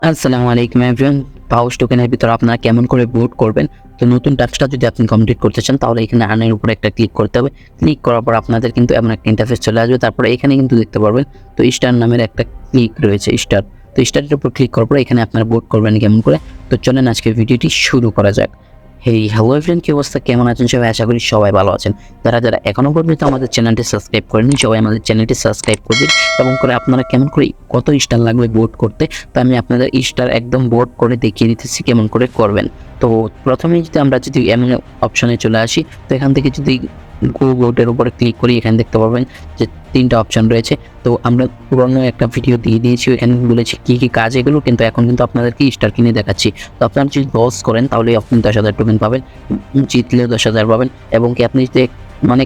আসসালামু আলাইকুম এভরিওয়ান। পাউস টোকেনের ভিতরে আপনারা কেমন করে ভোট করবেন, তো নতুন টাস্কটা যদি আপনি কমপ্লিট করতে চান তাহলে এখানে আর্নের উপরে একটা ক্লিক করতে হবে। ক্লিক করার পর আপনাদের কিন্তু এমন একটা ইন্টারফেস চলে আসবে। তারপরে এখানে কিন্তু দেখতে পারবেন তো স্টার নামের একটা ক্লিক রয়েছে, স্টার। তো স্টারের উপর ক্লিক করার পর এখানে আপনারা ভোট করবেন কেমন করে। তো চলেন আজকে ভিডিওটি শুরু করা যাক। হেই হ্যালো এভরিওয়ান, কি অবস্থা, কেমন আছেন সবাই? আশা করি সবাই ভালো আছেন। যারা এখনো পর্যন্ত আমাদের চ্যানেলটি সাবস্ক্রাইব করেননি সবাই আমাদের চ্যানেলটি সাবস্ক্রাইব করে দিন এবং করে আপনারা কেমন করে কত স্টার লাগবে ভোট করতে, তো আমি আপনাদের স্টার একদম ভোট করে দেখিয়ে দিতেছি কেমন করে করবেন। তো প্রথমে যদি এমন অপশনে চলে আসি, তো এখান থেকে যদি গো ভোটের উপরে ক্লিক করি, এখানে দেখতে পারবেন যে তিনটা অপশন রয়েছে। তো আমরা পুরনো একটা ভিডিও দিয়ে দিয়েছি, এখানে বলেছি কী কী কাজ এগুলো, কিন্তু এখন কিন্তু আপনাদেরকে স্টার কিনে দেখাচ্ছি। তো আপনারা যদি লস করেন তাহলে আপনি 10,000 টোকেন পাবেন, জিতলেও 10,000 পাবেন, এবং কি আপনি যদি মানে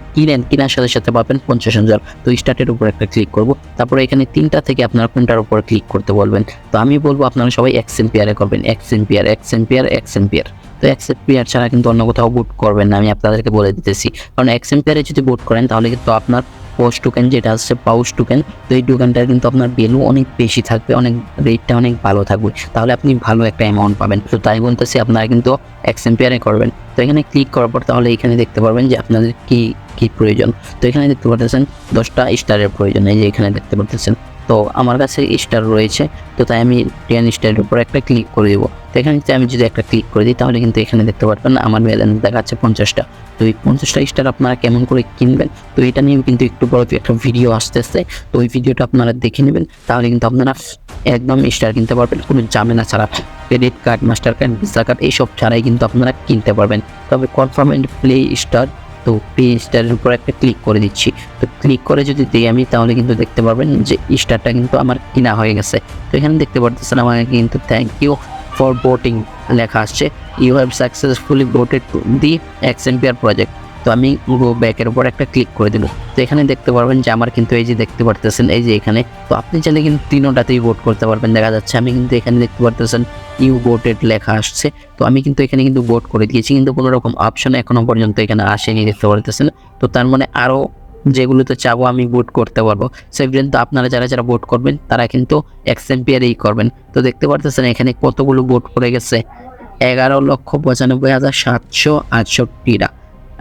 কেনার সাথে সাথে পাবেন 50,000। তো স্টার্টের উপর একটা ক্লিক করব, তারপরে এখানে তিনটা থেকে আপনারা কোনটার উপর ক্লিক করতে বলবেন। তো আমি বলবো আপনারা সবাই এক্সএমপিয়ারে করবেন, এক্সএমপিয়ার। তো এক্সএমপিয়ার ছাড়া কিন্তু অন্য কোথাও বুট করবেন না, আমি আপনাদেরকে বলে দিতেছি। কারণ এক্সএমপিয়ারে যদি বুট করেন তাহলে কিন্তু আপনার পোস্ট টোকেন যেটা আছে পাউস টোকেন, তো এই টোকেনটার কিন্তু আপনার ভ্যালু অনেক বেশি থাকবে, অনেক রেটটা অনেক ভালো থাকবে, তাহলে আপনি ভালো একটা অ্যামাউন্ট পাবেন। তো তাই বলতেছি আপনারা কিন্তু এক্সএমপিয়ারে করবেন। তো এখানে ক্লিক করার পর তাহলে এখানে দেখতে পারবেন যে আপনাদের কি প্রয়োজন। তো এখানে দেখতে পাচ্ছেন 10টা স্টারের প্রয়োজন, এই যে এখানে দেখতে পাচ্ছেন। তো আমার কাছে স্টার রয়েছে, তো তাই আমি 10 স্টারের উপর একটা ক্লিক করে দেবো। তো এখানে আমি যদি একটা ক্লিক করে দিই তাহলে কিন্তু এখানে দেখতে পারবেন আমার ব্যালেন্স দেখাচ্ছে 50টা। তো এই 50টা স্টার আপনারা কেমন করে কিনবেন, তো এটা নিয়েও কিন্তু একটু বড় একটা ভিডিও আসতেছে। তো ওই ভিডিওটা আপনারা দেখে নেবেন, তাহলে কিন্তু আপনারা একদম স্টার কিনতে পারবেন কোনো ঝামেলা ছাড়া। Credit card, master card, visa card এইসব ছাড়াই কিন্তু আপনারা কিনতে পারবেন। তবে কনফার্ম এন্ড প্লে স্টার, তো পে স্টারের উপর একটা ক্লিক করে দিচ্ছি। তো ক্লিক করে যদি দিই আমি, তাহলে কিন্তু দেখতে পারবেন যে স্টারটা কিন্তু আমার কিনা হয়ে গেছে। তো এখানে দেখতে পারতেছেন আমাকে কিন্তু থ্যাংক ইউ ফর ভোটিং লেখা আসছে, you have successfully voted the XMPR project. তো আমি গো ব্যাকের উপর একটা ক্লিক করে দেবো। তো এখানে দেখতে পারবেন যে আমার কিন্তু এই যে দেখতে পারতেছেন এই যে এখানে, তো আপনি চাইলে কিন্তু তিনোটাতেই ভোট করতে পারবেন। দেখা যাচ্ছে আমি কিন্তু এখানে দেখতে পারতেছেন ইউ ভোটেড লেখা আসছে। তো আমি কিন্তু এখানে কিন্তু ভোট করে দিয়েছি, কিন্তু কোনো রকম অপশন এখনো পর্যন্ত এখানে আসেনি, দেখতে পারতেছেন। তো তার মানে আরও যেগুলোতে চাবো আমি ভোট করতে পারবো। সেভেন, তো আপনারা যারা ভোট করবেন তারা কিন্তু এক্সএমপিআরেই করবেন। তো দেখতে পারতেছেন এখানে কতগুলো ভোট করে গেছে, 11,95,768টা,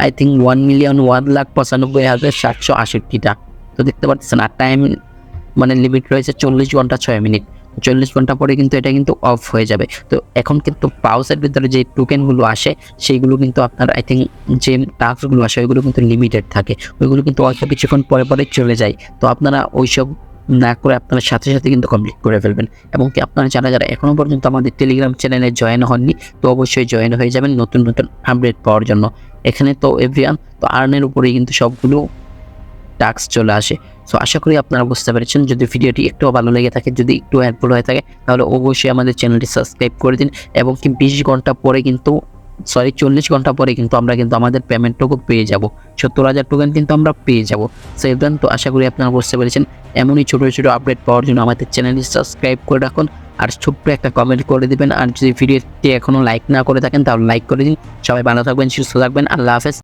আই থিঙ্ক 1,01,95,768টা। তো দেখতে পাচ্ছেন আর টাইম মানে লিমিট রয়েছে 40 ঘন্টা 6 মিনিট। 40 ঘন্টা পরে কিন্তু এটা কিন্তু অফ হয়ে যাবে। তো এখন কিন্তু পাউসের ভিতরে যে টোকেনগুলো আসে সেইগুলো কিন্তু আপনার আই থিঙ্ক যে টাস্কগুলো আসে ওইগুলো কিন্তু লিমিটেড থাকে, ওইগুলো কিন্তু অল্প কিছুক্ষণ পরে পরে চলে যায়। তো আপনারা ওইসব না করে আপনারা সাথে সাথে কিন্তু কমপ্লিট করে ফেলবেন। এবং কি আপনারা যারা এখনও পর্যন্ত আমাদের টেলিগ্রাম চ্যানেলে জয়েন হননি, তো অবশ্যই জয়েন হয়ে যাবেন নতুন নতুন আপডেট পাওয়ার জন্য। এখানে তো এভরিওয়ান, তো আর্নের উপরেই কিন্তু সবগুলো টাস্ক চলে আসে। সো আশা করি আপনারা বুঝতে পেরেছেন। যদি ভিডিওটি একটু ভালো লেগে থাকে, যদি একটু হেল্পফুল হয়ে থাকে, তাহলে অবশ্যই আমাদের চ্যানেলটি সাবস্ক্রাইব করে দিন। এবং কি 20 ঘন্টা পরে কিন্তু 40 ঘন্টা পরে কিন্তু আমরা কিন্তু আমাদের পেমেন্টটুকু পেয়ে যাব, 70,000 টোকেন কিন্তু আমরা পেয়ে যাব। সো এভরিওয়ান, তো আশা করি আপনারা বুঝতে পেরেছেন। এমনই ছোটো ছোটো আপডেট পাওয়ার জন্য আমাদের চ্যানেলটি সাবস্ক্রাইব করে রাখুন, আর ছোট্ট একটা কমেন্ট করে দিবেন। আর যদি ভিডিওটি এখনও লাইক না করে থাকেন তাহলে লাইক করে দিন। সবাই ভালো থাকবেন, সুস্থ থাকবেন, আল্লাহ হাফেজ।